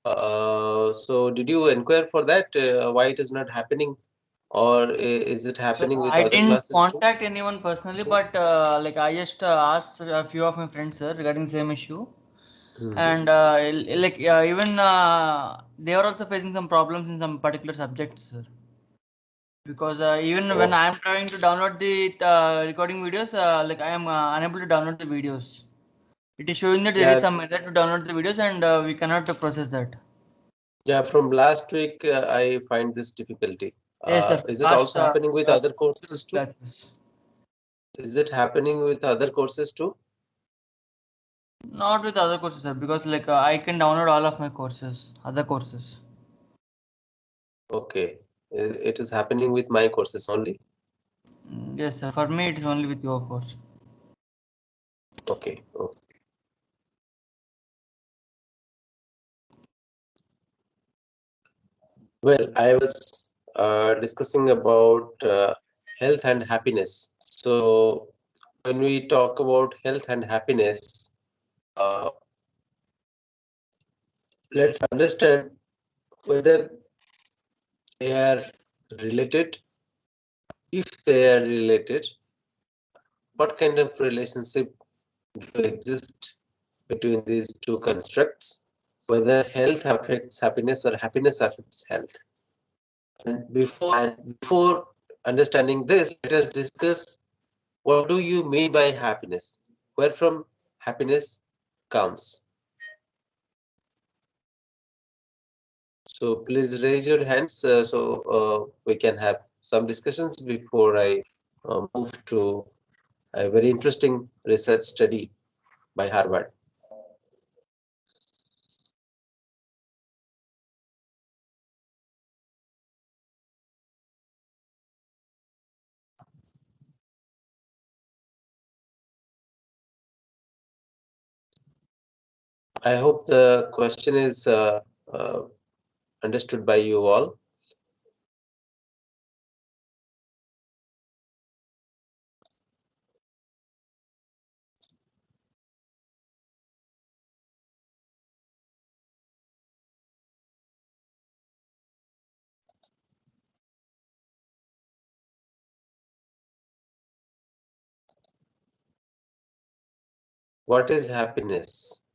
So did you inquire for that? Why it is not happening, or is it happening with I other didn't classes too? contact anyone personally, but like I just asked a few of my friends, sir, regarding same issue, Mhm. and like even they are also facing some problems in some particular subjects, sir. Because even when Oh, I am trying to download the recording videos, like I am unable to download the videos. It is showing that there is yeah, some error to download the videos, and we cannot process that. yeah. From last week, I find this difficulty. Yes, sir. Is it Last also happening with other courses too? classes. Is it happening with other courses too? Not with other courses, sir, because like I can download all of my courses, other courses. Okay, it is happening with my courses only. Yes, sir. For me, it is only with your course. Okay, okay. Well, I was discussing about health and happiness. So, when we talk about health and happiness, uh, let's understand whether they are related. If they are related, what kind of relationship do exist between these two constructs? Whether health affects happiness or happiness affects health. And before understanding this, let us discuss what do you mean by happiness? Where from happiness comes? So please raise your hands so we can have some discussions before I move to a very interesting research study by Harvard. I hope the question is uh, understood by you all. What is happiness?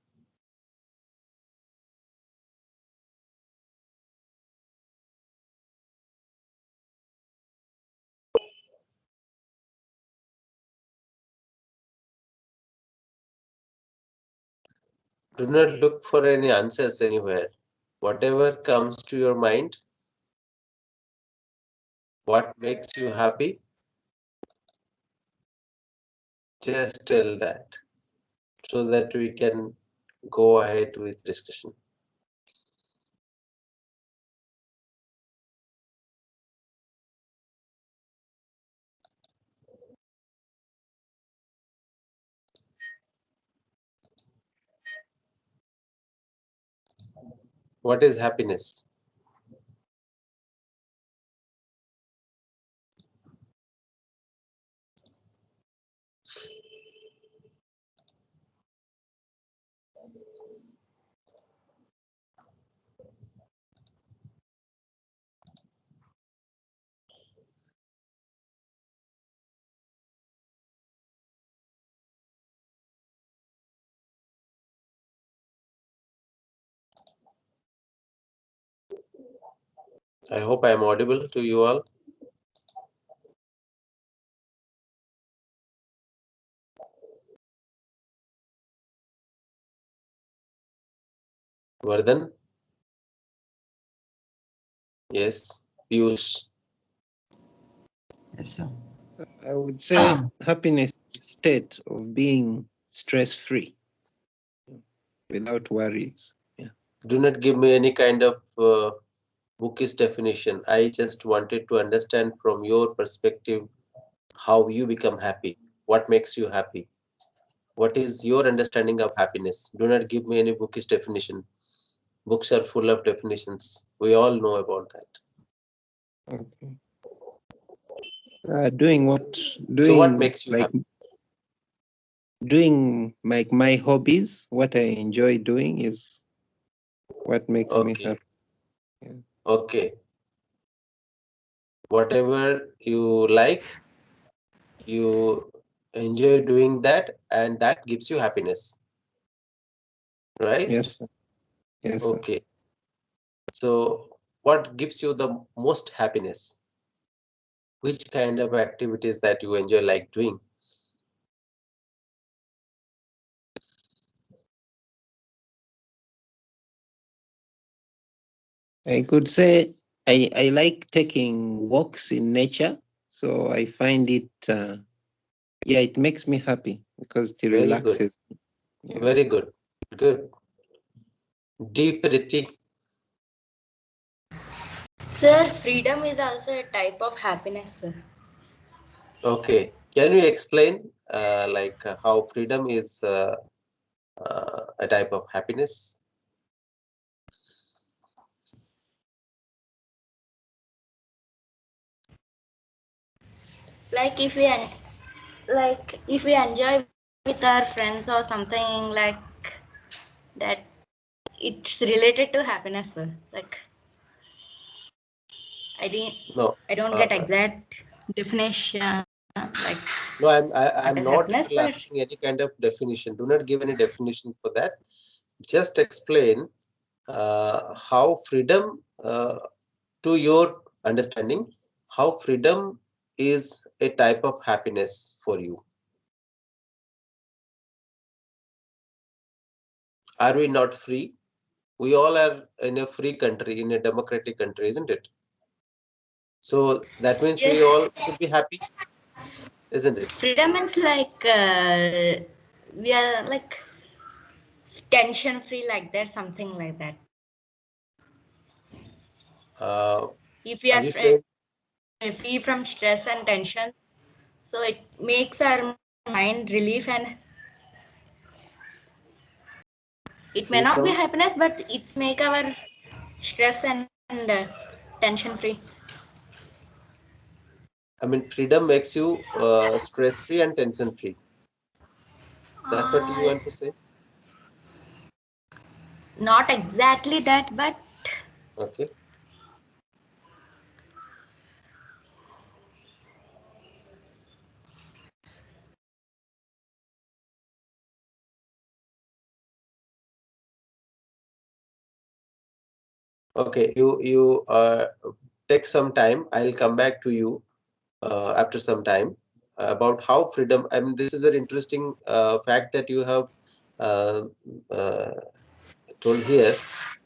Do not look for any answers anywhere. Whatever comes to your mind, what makes you happy, just tell that so that we can go ahead with discussion. What is happiness? I hope I am audible to you all. Vardhan? Yes. Piyush? Yes, sir. I would say happiness is a state of being stress free without worries. Yeah. Do not give me any kind of bookish definition. I just wanted to understand from your perspective how you become happy. What makes you happy? What is your understanding of happiness? Do not give me any bookish definition. Books are full of definitions. We all know about that. Okay. Doing what So, what doing makes you like happy? doing like my hobbies. What I enjoy doing is what makes me Okay. happy. Yeah. Okay. Whatever you like, you enjoy doing that, and that gives you happiness, right? Yes, sir. Yes, sir. Okay. So, what gives you the most happiness? Which kind of activities that you enjoy like doing? I could say I like taking walks in nature. So I find it, yeah, it makes me happy because it Very good. relaxes me. Yeah. Very good. Good. Deep Riti. Sir, freedom is also a type of happiness, sir. Okay. Can you explain how freedom is a type of happiness? Like if we enjoy with our friends or something like that, it's related to happiness, sir. Like I didn't, No. I don't Uh, get exact definition like no, what is I'm not happiness, at all but asking any kind of definition. Do not give any definition for that. Just explain how freedom, to your understanding, how freedom is a type of happiness for you. Are we not free? We all are in a free country, in a democratic country, isn't it? So that means we yes, all should be happy, isn't it? freedom means like we are like tension free, like that, something like that. Uh, If we are are you saying? free from stress and tension, so it makes our mind relief, and it may Free not be from? happiness, but it's make our stress and tension free. I mean, freedom makes you stress free and tension free. That's what you uh, want to say? Not exactly that, but Okay. Okay. You take some time. I'll come back to you after some time about how freedom. I mean, this is very interesting fact that you have uh, uh, told here.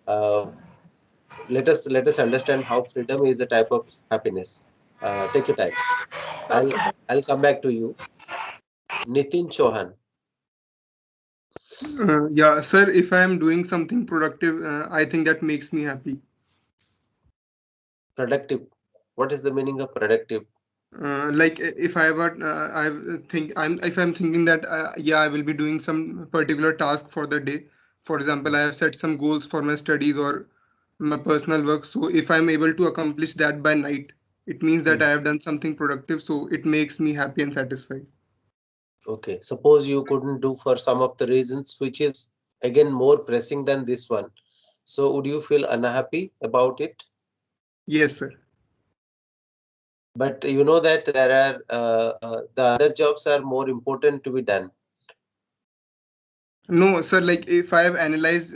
Uh, let us understand how freedom is a type of happiness. Take your time. I'll okay, sir. I'll come back to you. Nitin Chauhan, Yeah, sir, if I am doing something productive, I think that makes me happy. productive. What is the meaning of productive? Like if I were, if I'm thinking that, yeah, I will be doing some particular task for the day. For example, I have set some goals for my studies or my personal work. So if I'm able to accomplish that by night, it means that Hmm. I have done something productive. So it makes me happy and satisfied. Okay. Suppose you couldn't do for some of the reasons, which is again more pressing than this one. So would you feel unhappy about it? Yes, sir. But you know that there are the other jobs are more important to be done. No, sir, like if I have analyzed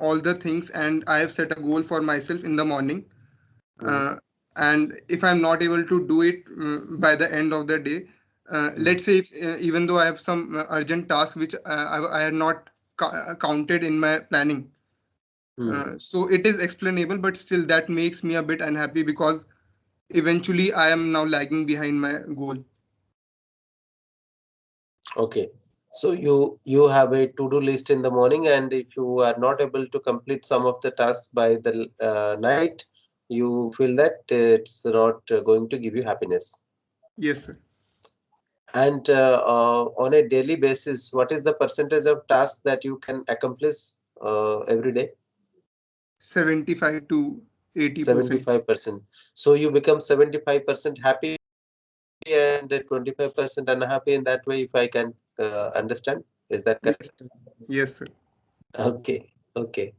all the things and I have set a goal for myself in the morning, Hmm. uh, and if I'm not able to do it by the end of the day, Hmm. let's say if, even though I have some urgent task which I had not counted in my planning, Hmm. so it is explainable, but still that makes me a bit unhappy because eventually I am now lagging behind my goal. Okay. So you have a to-do list in the morning, and if you are not able to complete some of the tasks by the night, you feel that it's not going to give you happiness. Yes, sir. And on a daily basis, what is the percentage of tasks that you can accomplish every day? 75 to 80%. 75%. So you become 75% happy and 25% unhappy in that way, if I can understand. Is that correct? Yes, sir. Yes, sir. Okay. Okay.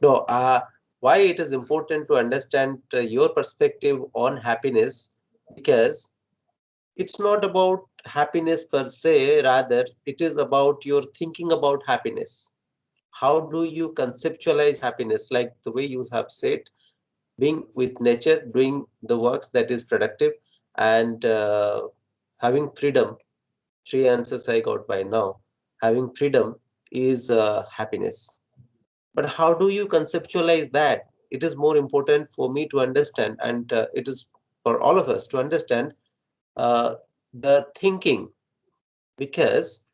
No, why it is important to understand your perspective on happiness, because it's not about happiness per se, rather it is about your thinking about happiness. How do you conceptualize happiness? Like the way you have said, being with nature, doing the works that is productive, and having freedom. Three answers I got by now. Having freedom is happiness. But how do you conceptualize that? It is more important for me to understand, and it is for all of us to understand uh, the thinking, because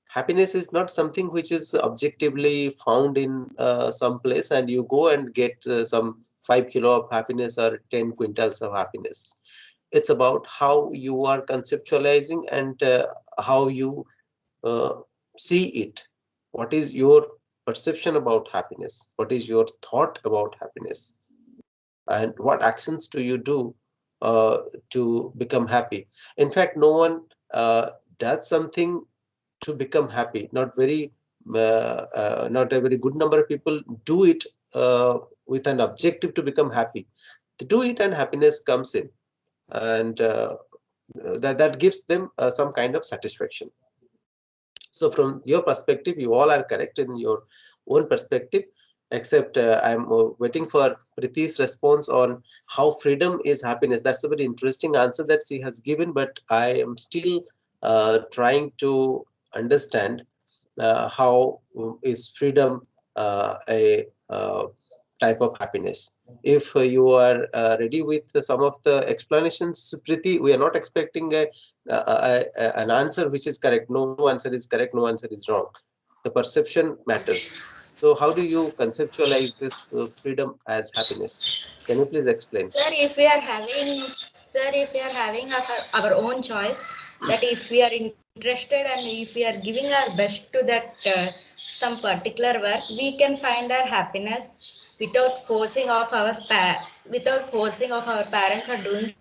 happiness is not something which is objectively found in some place and you go and get some 5 kilo of happiness or 10 quintals of happiness. It's about how you are conceptualizing and how you uh, see it. What is your perception about happiness? What is your thought about happiness? And what actions do you do uh, to become happy? In fact, no one does something to become happy. Not a very good number of people do it with an objective to become happy. They do it and happiness comes in, and that gives them some kind of satisfaction. So from your perspective, you all are correct in your own perspective, except I'm waiting for Priti's response on how freedom is happiness. That's a very interesting answer that she has given, but I am still trying to understand how is freedom a type of happiness. If you are ready with some of the explanations, Priti, we are not expecting an answer which is correct. No answer is correct, no answer is wrong. The perception matters. So how do you conceptualize this freedom as happiness? Can you please explain? If we are having our own choice, that if we are interested and if we are giving our best to that some particular work, we can find our happiness without forcing of our parents or doing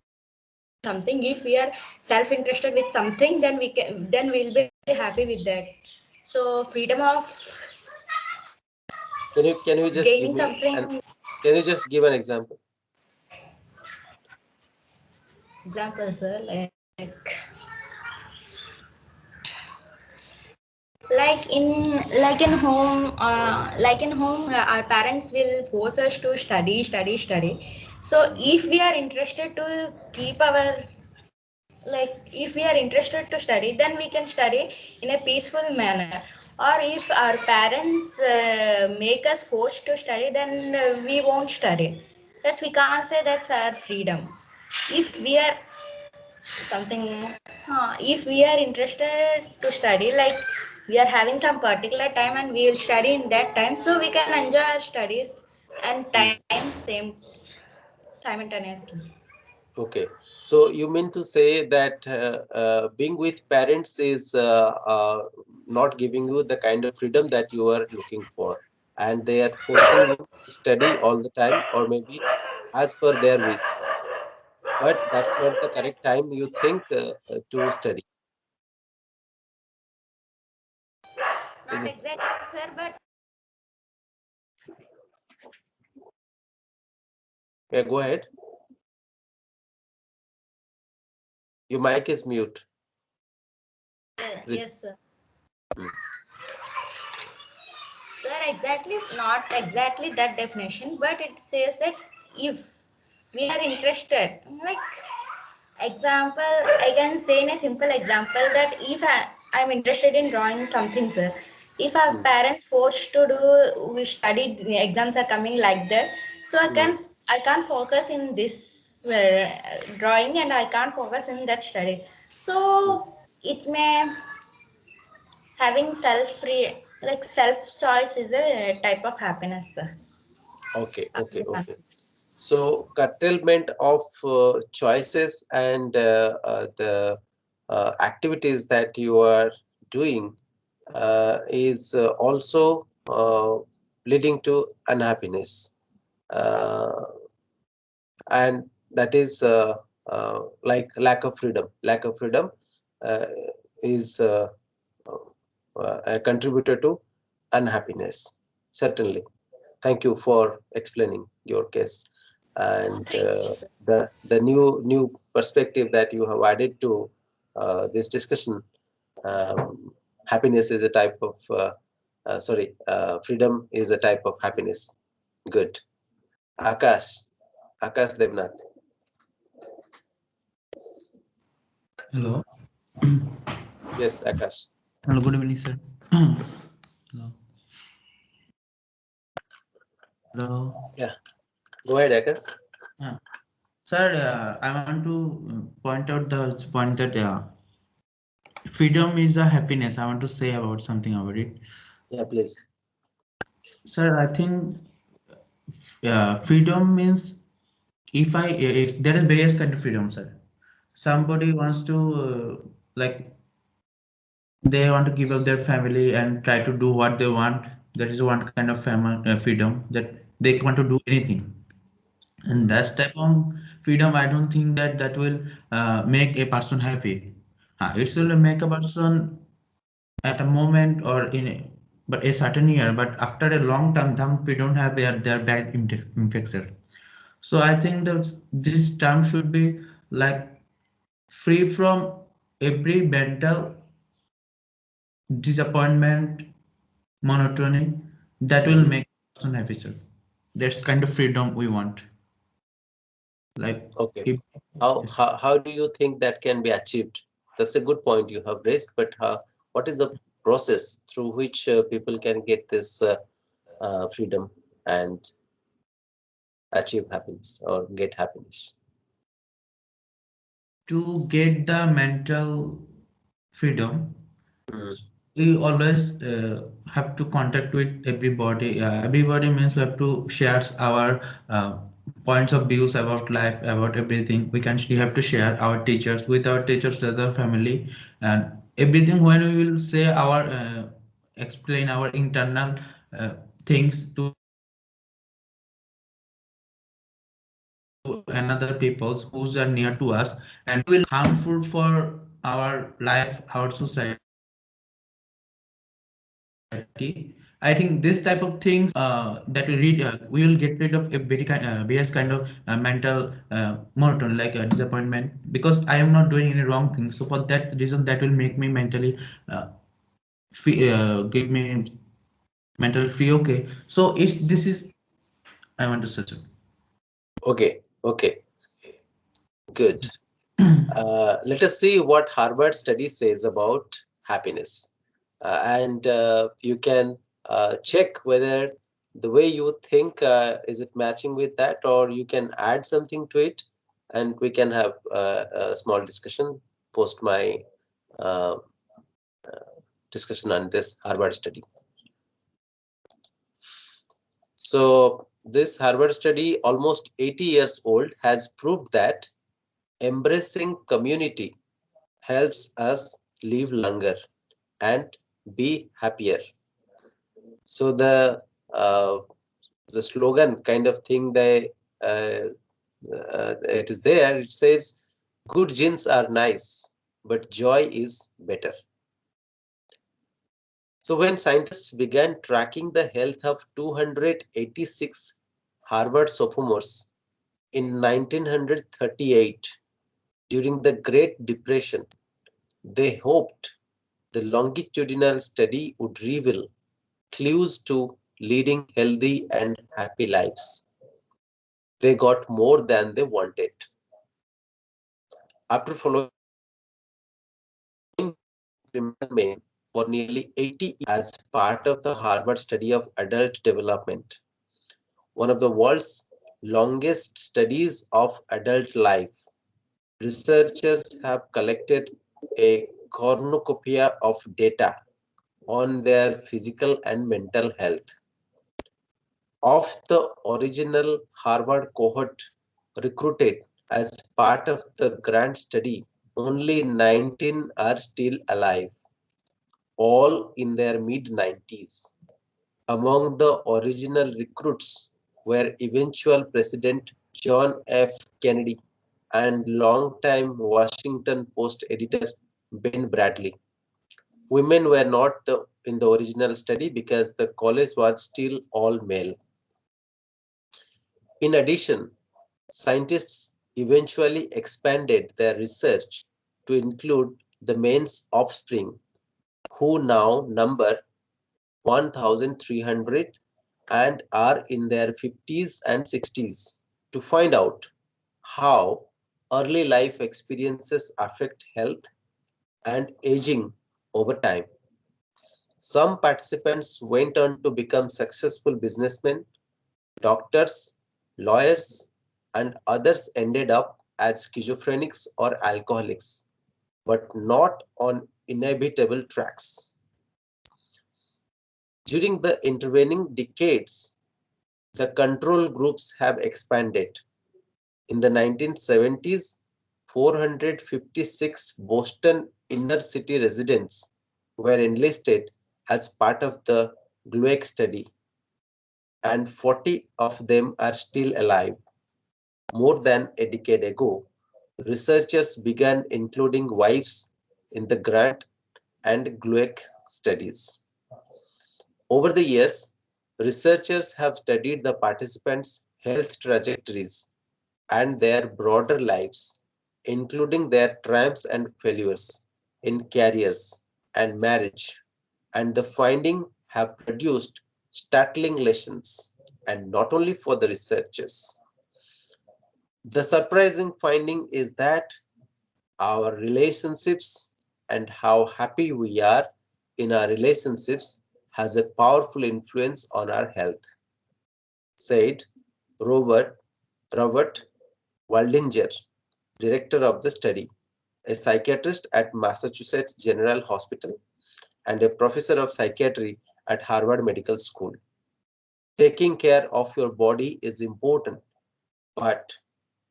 something. If we are self-interested with something, then we'll be happy with that. So freedom of Can you gaining just give me something. an can you just give an example? Example, sir, like in home, our parents will force us to study. So if we are interested to keep our, like if we are interested to study, then we can study in a peaceful manner. Or if our parents make us forced to study, then we won't study. That's, we can't say that's our freedom. If we are something, if we are interested to study, like we are having some particular time and we will study in that time, so we can enjoy our studies and Hmm. time same simultaneously. Okay, so you mean to say that being with parents is not giving you the kind of freedom that you are looking for, and they are forcing you to study all the time, or maybe as per their wish. But that's not the correct time you think to study, is Not it? exactly, sir, but Yeah, go ahead. Your mic is mute. Prit- yes, sir. Hmm. Sir, exactly, not exactly that definition, but it says that if we are interested, like example, I can say in a simple example that if I'm interested in drawing something, sir. If our Hmm. parents forced to do, we studied, the exams are coming like that. So Hmm. I can't focus in this drawing, and I can't focus in that study. Hmm. So it may having self choice is a type of happiness, sir. Okay, okay, okay. So curtailment of choices and the activities that you are doing is also leading to unhappiness, uh, and that is like lack of freedom. Lack of freedom uh, is a contributor to unhappiness, certainly. thank you for explaining your case, and Thank you, sir. the new perspective that you have added to this discussion. Um, Happiness is a type of freedom is a type of happiness. Good. Akash, Akash Devnath. Hello. Yes, Akash. Hello. Good evening, sir. Hello. Hello. Yeah, go ahead, Akash. Uh, Sir, I want to point out the point that freedom is a happiness. I want to say about something about it. Yeah, please. Sir, I think freedom means if there is various kind of freedom, sir. Somebody wants to like they want to give up their family and try to do what they want. That is one kind of freedom that they want to do anything. And that type of freedom, I don't think that that will make a person happy. It will make a person at a moment or in a, but a certain year, but after a long term, then we don't have their bad infection. So I think that this term should be like free from every mental disappointment, monotony that will Mhm. make a person happy. Sir. That's kind of freedom we want. Like Okay. if yes. How do you think that can be achieved? That's a good point you have raised, but what is the process through which people can get this freedom and achieve happiness or get happiness? To get the mental freedom, Mm. we always have to contact with everybody. Everybody means we have to share our points of views about life, about everything. We have to share our teachers with our teachers, with our family, and everything. When we will say our explain our internal things to another peoples who's are near to us, and we will harmful for our life, our society. I think this type of things that we read, we will get rid of a we will get rid of a various kind of mental monotony, like disappointment, because I am not doing any wrong thing. So for that reason, that will make me mentally give me mentally free. Okay, so it's this is I want to say. Okay, okay, good. Let us see what Harvard study says about happiness. And you can check whether the way you think is it matching with that, or you can add something to it, and we can have a small discussion post my uh, discussion on this Harvard study. So this Harvard study, almost 80 years old, has proved that embracing community helps us live longer and be happier. So uh, the slogan kind of thing they it is there. It says, "Good genes are nice, but joy is better." So when scientists began tracking the health of 286 Harvard sophomores in 1938 during the Great Depression, they hoped the longitudinal study would reveal clues to leading healthy and happy lives. They got more than they wanted. After following criminal men for nearly 80 years as part of the Harvard study of adult development, one of the world's longest studies of adult life, researchers have collected a cornucopia of data on their physical and mental health. Of the original Harvard cohort recruited as part of the grant study, only 19 are still alive, all in their mid-90s. Among the original recruits were eventual President John F. Kennedy and longtime Washington Post editor Ben Bradley. Women were not in the original study because the college was still all male. In addition, scientists eventually expanded their research to include the man's offspring, who now number 1,300 and are in their 50s and 60s, to find out how early life experiences affect health and aging over time. Some participants went on to become successful businessmen, doctors, lawyers, and others ended up as schizophrenics or alcoholics, but not on inevitable tracks. During the intervening decades, the control groups have expanded. In the 1970s, 456 Boston inner city residents were enlisted as part of the GLUEC study, and 40 of them are still alive. More than a decade ago, researchers began including wives in the grant and GLUEC studies. Over the years, researchers have studied the participants' health trajectories and their broader lives, including their triumphs and failures in careers and marriage, and the findings have produced startling lessons, and not only for the researchers. The surprising finding is that our relationships and how happy we are in our relationships has a powerful influence on our health, said Robert Waldinger, director of the study, a psychiatrist at Massachusetts General Hospital and a professor of psychiatry at Harvard Medical School. Taking care of your body is important, but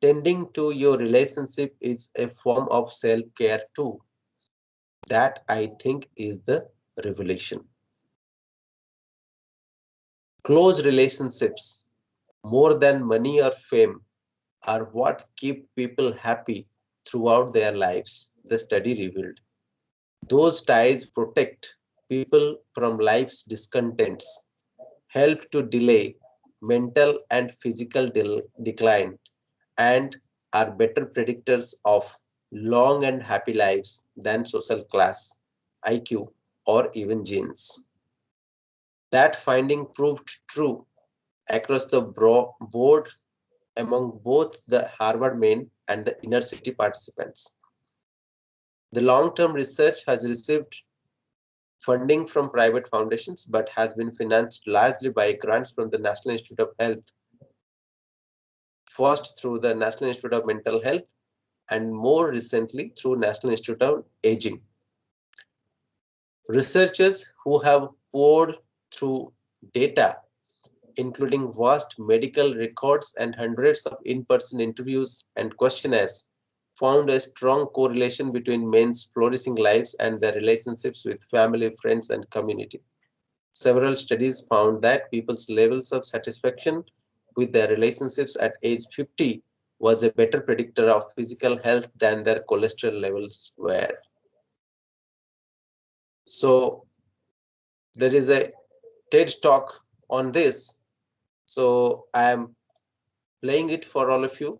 tending to your relationship is a form of self-care too. That, I think, is the revelation. Close relationships, more than money or fame, are what keep people happy throughout their lives, the study revealed. Those ties protect people from life's discontents, help to delay mental and physical decline, and are better predictors of long and happy lives than social class, IQ, or even genes. That finding proved true across the board among both the Harvard men and the inner city participants. The long-term research has received funding from private foundations but has been financed largely by grants from the National Institute of Health, first through the National Institute of Mental Health and more recently through National Institute of Aging. Researchers who have poured through data, including vast medical records and hundreds of in-person interviews and questionnaires, found a strong correlation between men's flourishing lives and their relationships with family, friends, and community. Several studies found that people's levels of satisfaction with their relationships at age 50 was a better predictor of physical health than their cholesterol levels were. So there is a TED talk on this. So I am playing it for all of you.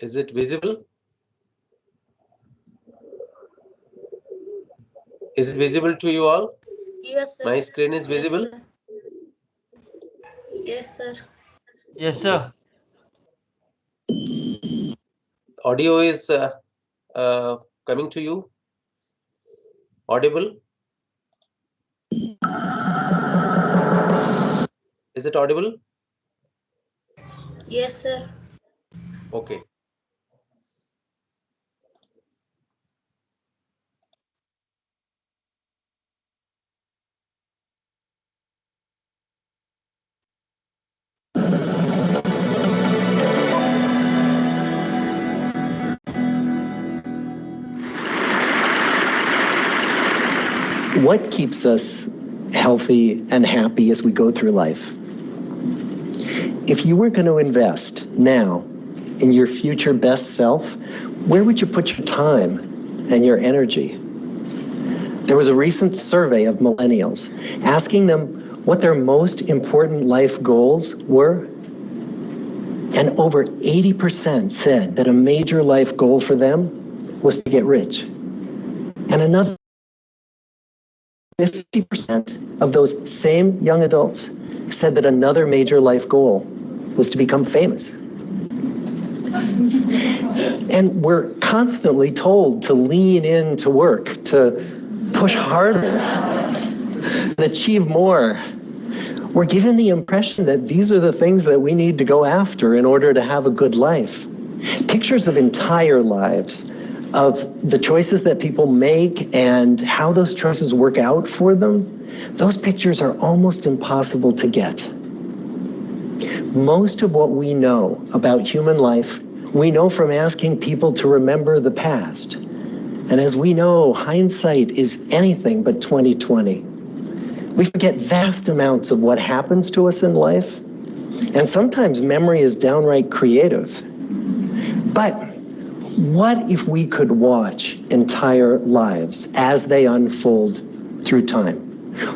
Is it visible? Is it visible to you all? Yes, sir. My screen is visible? Yes, sir. Yes, sir. Audio is coming to you? Audible? Is it audible? Yes, sir. Okay. What keeps us healthy and happy as we go through life? If you were going to invest now in your future best self, where would you put your time and your energy? There was a recent survey of millennials asking them what their most important life goals were. And over 80% said that a major life goal for them was to get rich. And another 50% of those same young adults said that another major life goal was to become famous. And we're constantly told to lean into work, to push harder, and achieve more. We're given the impression that these are the things that we need to go after in order to have a good life. Pictures of entire lives, of the choices that people make and how those choices work out for them, those pictures are almost impossible to get. Most of what we know about human life, we know from asking people to remember the past. And as we know, hindsight is anything but 20/20. We forget vast amounts of what happens to us in life, and sometimes memory is downright creative. But what if we could watch entire lives as they unfold through time?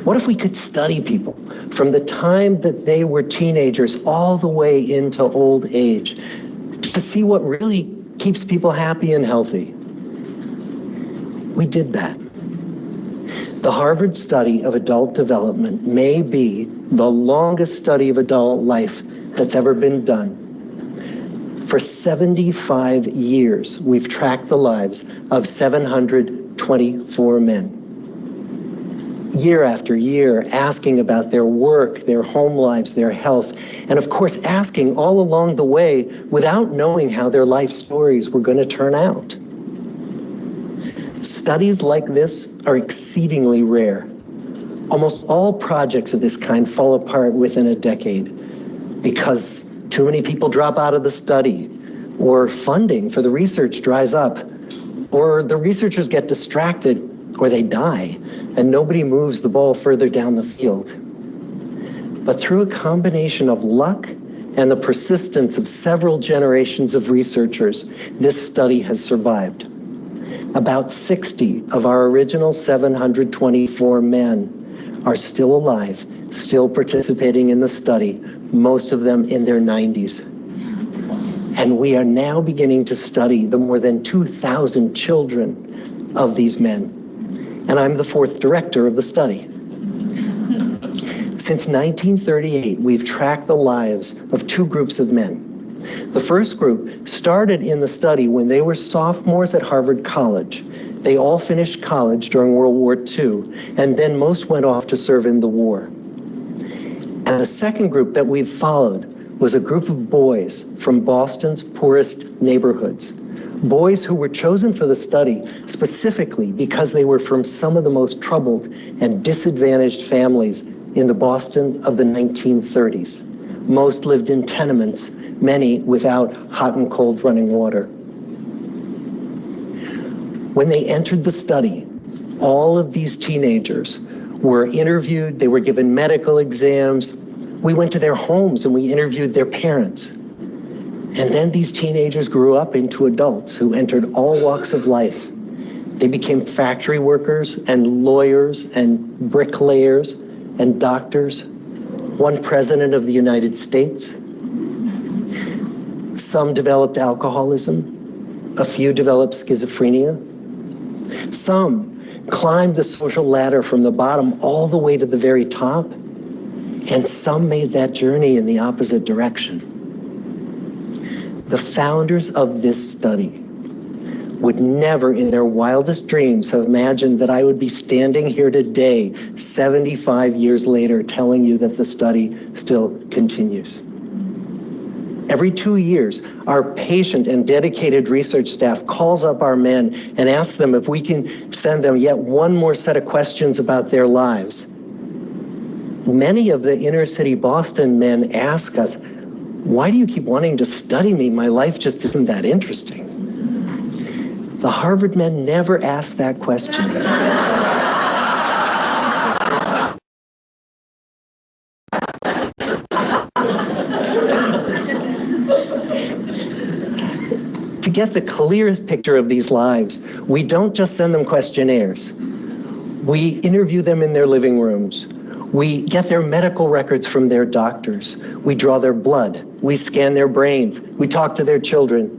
What if we could study people from the time that they were teenagers all the way into old age to see what really keeps people happy and healthy? We did that. The Harvard study of adult development may be the longest study of adult life that's ever been done. For 75 years, we've tracked the lives of 724 men. Year after year, asking about their work, their home lives, their health, and of course asking all along the way without knowing how their life stories were going to turn out. Studies like this are exceedingly rare. Almost all projects of this kind fall apart within a decade because too many people drop out of the study, or funding for the research dries up, or the researchers get distracted, or they die, and nobody moves the ball further down the field. But through a combination of luck and the persistence of several generations of researchers, this study has survived. About 60 of our original 724 men are still alive, still participating in the study, most of them in their 90s. And we are now beginning to study the more than 2,000 children of these men. And I'm the fourth director of the study. Since 1938, we've tracked the lives of two groups of men. The first group started in the study when they were sophomores at Harvard College. They all finished college during World War II, and then most went off to serve in the war. And the second group that we've followed was a group of boys from Boston's poorest neighborhoods. Boys who were chosen for the study specifically because they were from some of the most troubled and disadvantaged families in the Boston of the 1930s. Most lived in tenements, many without hot and cold running water. When they entered the study, all of these teenagers were interviewed, they were given medical exams. We went to their homes and we interviewed their parents. And then these teenagers grew up into adults who entered all walks of life. They became factory workers and lawyers and bricklayers and doctors, one president of the United States. Some developed alcoholism, a few developed schizophrenia. Some climbed the social ladder from the bottom all the way to the very top, and some made that journey in the opposite direction. The founders of this study would never in their wildest dreams have imagined that I would be standing here today, 75 years later, telling you that the study still continues. Every 2 years, our patient and dedicated research staff calls up our men and asks them if we can send them yet one more set of questions about their lives. Many of the inner city Boston men ask us, why do you keep wanting to study me? My life just isn't that interesting. The Harvard men never asked that question. get the clearest picture of these lives, we don't just send them questionnaires. We interview them in their living rooms. We get their medical records from their doctors. We draw their blood. We scan their brains. We talk to their children.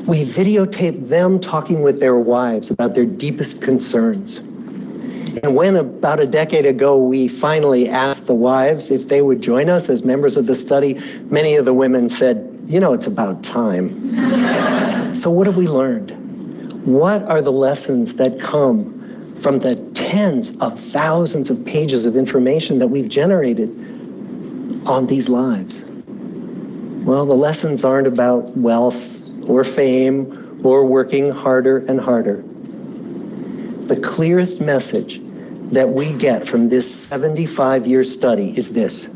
We videotape them talking with their wives about their deepest concerns. And when about a decade ago we finally asked the wives if they would join us as members of the study, many of the women said, you know, it's about time. So what have we learned? What are the lessons that come from the tens of thousands of pages of information that we've generated on these lives? Well, the lessons aren't about wealth or fame or working harder and harder. The clearest message that we get from this 75-year study is this: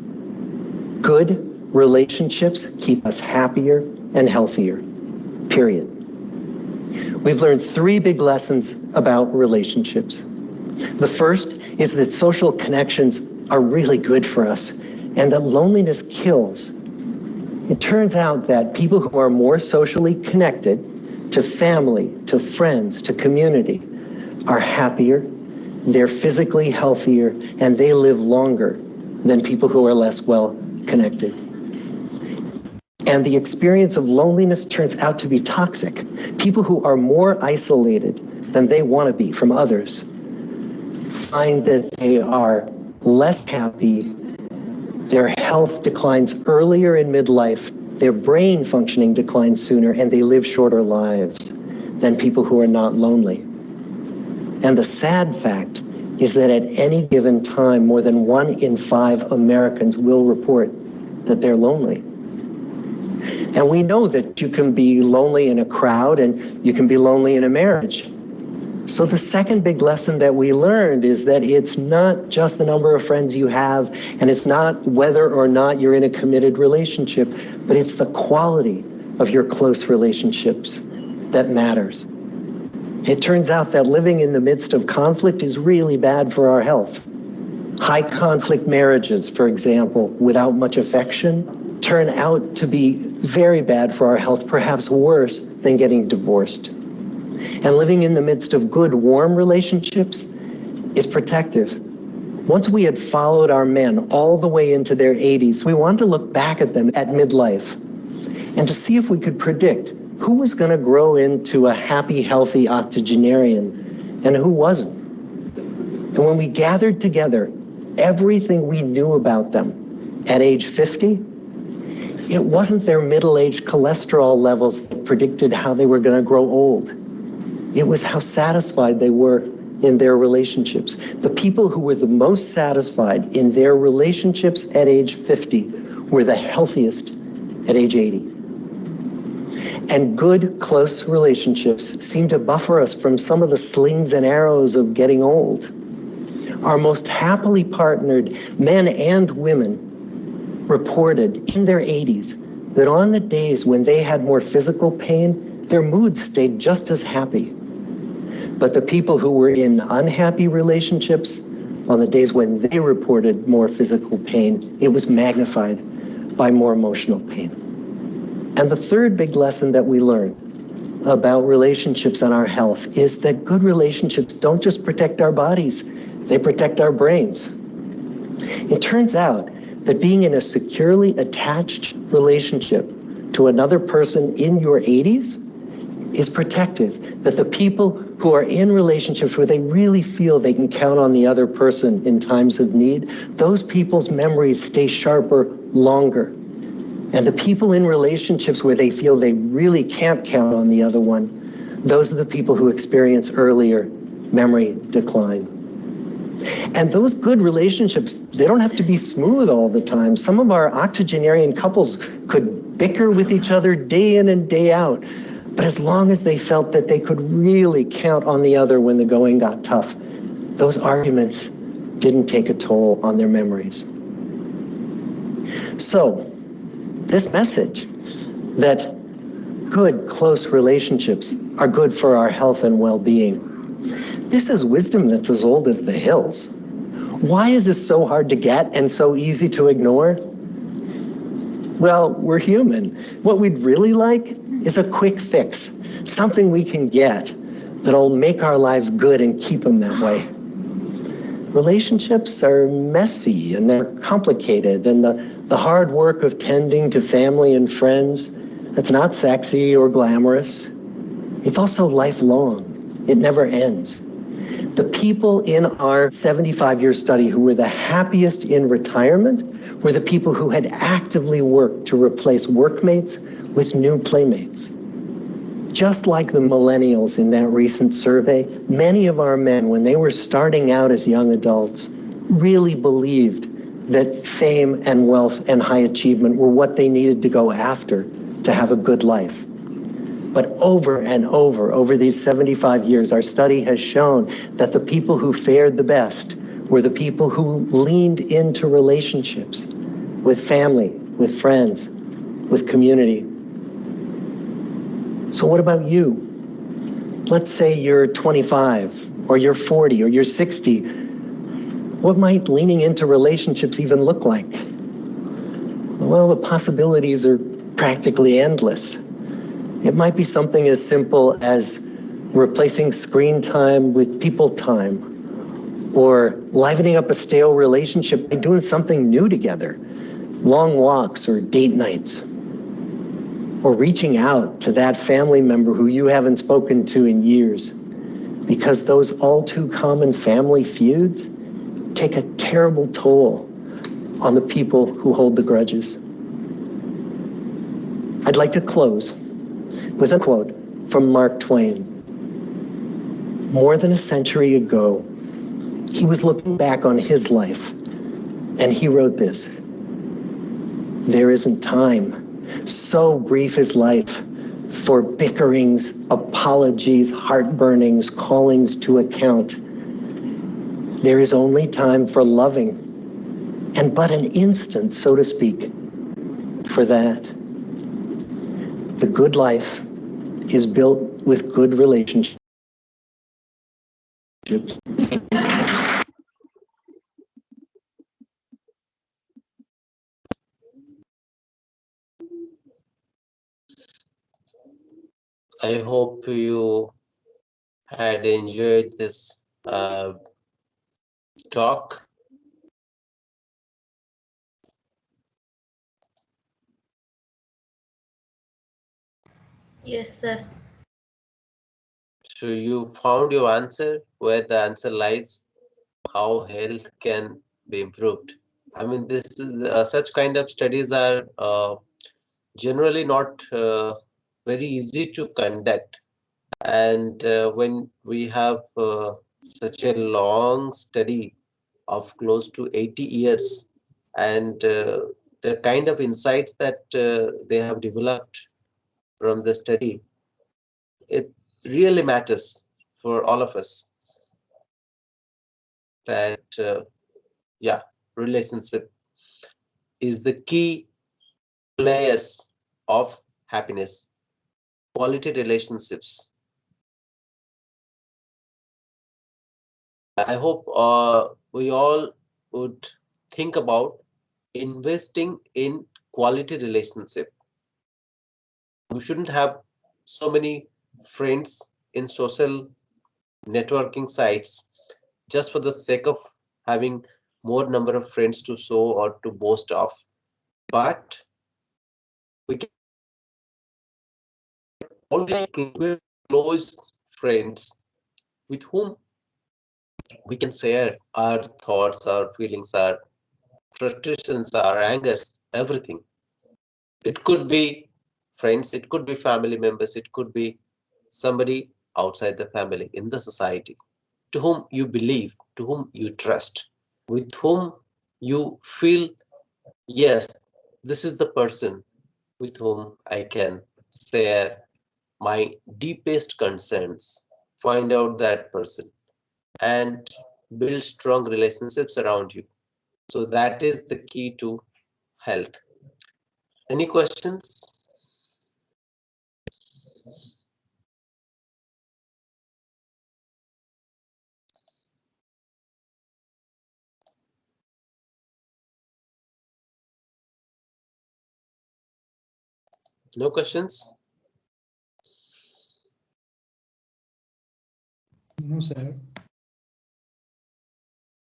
good relationships keep us happier and healthier, period. We've learned three big lessons about relationships. The first is that social connections are really good for us and that loneliness kills. It turns out that people who are more socially connected to family, to friends, to community are happier, they're physically healthier, and they live longer than people who are less well connected. And the experience of loneliness turns out to be toxic. People who are more isolated than they want to be from others find that they are less happy, their health declines earlier in midlife, their brain functioning declines sooner, and they live shorter lives than people who are not lonely. And the sad fact is that at any given time, more than 1 in 5 Americans will report that they're lonely. And we know that you can be lonely in a crowd and you can be lonely in a marriage. So the second big lesson that we learned is that it's not just the number of friends you have, and it's not whether or not you're in a committed relationship, but it's the quality of your close relationships that matters. It turns out that living in the midst of conflict is really bad for our health. High conflict marriages, for example, without much affection, turn out to be very bad for our health, perhaps worse than getting divorced. And living in the midst of good, warm relationships is protective. Once we had followed our men all the way into their 80s, we wanted to look back at them at midlife and to see if we could predict who was going to grow into a happy, healthy octogenarian and who wasn't. And when we gathered together everything we knew about them at age 50, it wasn't their middle-aged cholesterol levels that predicted how they were going to grow old. It was how satisfied they were in their relationships. The people who were the most satisfied in their relationships at age 50 were the healthiest at age 80. And good, close relationships seem to buffer us from some of the slings and arrows of getting old. Our most happily partnered men and women reported in their 80s that on the days when they had more physical pain, their moods stayed just as happy. But the people who were in unhappy relationships, on the days when they reported more physical pain, it was magnified by more emotional pain. And the third big lesson that we learn about relationships and our health is that good relationships don't just protect our bodies, they protect our brains. It turns out that being in a securely attached relationship to another person in your 80s is protective, that the people who are in relationships where they really feel they can count on the other person in times of need, those people's memories stay sharper longer. And the people in relationships where they feel they really can't count on the other one, those are the people who experience earlier memory decline. And those good relationships, they don't have to be smooth all the time. Some of our octogenarian couples could bicker with each other day in and day out. But as long as they felt that they could really count on the other when the going got tough, those arguments didn't take a toll on their memories. So, this message that good, close relationships are good for our health and well-being, this is wisdom that's as old as the hills. Why is this so hard to get and so easy to ignore? Well, we're human. What we'd really like is a quick fix, something we can get that'll make our lives good and keep them that way. Relationships are messy and they're complicated, and the hard work of tending to family and friends, that's not sexy or glamorous. It's also lifelong. It never ends. The people in our 75-year study who were the happiest in retirement were the people who had actively worked to replace workmates with new playmates. Just like the millennials in that recent survey, many of our men, when they were starting out as young adults, really believed that fame and wealth and high achievement were what they needed to go after to have a good life. But over and over these 75 years, our study has shown that the people who fared the best were the people who leaned into relationships with family, with friends, with community. So what about you? Let's say you're 25, or you're 40, or you're 60. What might leaning into relationships even look like? Well, the possibilities are practically endless. It might be something as simple as replacing screen time with people time, or livening up a stale relationship by doing something new together, long walks or date nights, or reaching out to that family member who you haven't spoken to in years, because those all too common family feuds take a terrible toll on the people who hold the grudges. I'd like to close with a quote from Mark Twain. More than a century ago, he was looking back on his life, and he wrote this: "There isn't time. So brief is life for bickerings, apologies, heartburnings, callings to account. There is only time for loving, and but an instant, so to speak, for that. The good life is built with good relationships." I hope you had enjoyed this talk. Yes, sir. So you found your answer, where the answer lies, how health can be improved. I mean, this is such kind of studies are generally not very easy to conduct, and when we have such a long study of close to 80 years, and the kind of insights that they have developed from the study, it really matters for all of us that yeah, relationship is the key layers of happiness. Quality relationships, I hope we all would think about investing in quality relationship. We shouldn't have so many friends in social networking sites just for the sake of having more number of friends to show or to boast of. But we can only close friends with whom we can share our thoughts, our feelings, our frustrations, our angers, everything. It could be friends, it could be family members, it could be somebody outside the family in the society to whom you believe, to whom you trust, with whom you feel, yes, this is the person with whom I can share my deepest concerns, find out that person, and build strong relationships around you. So that is the key to health. Any questions? No questions? No, sir.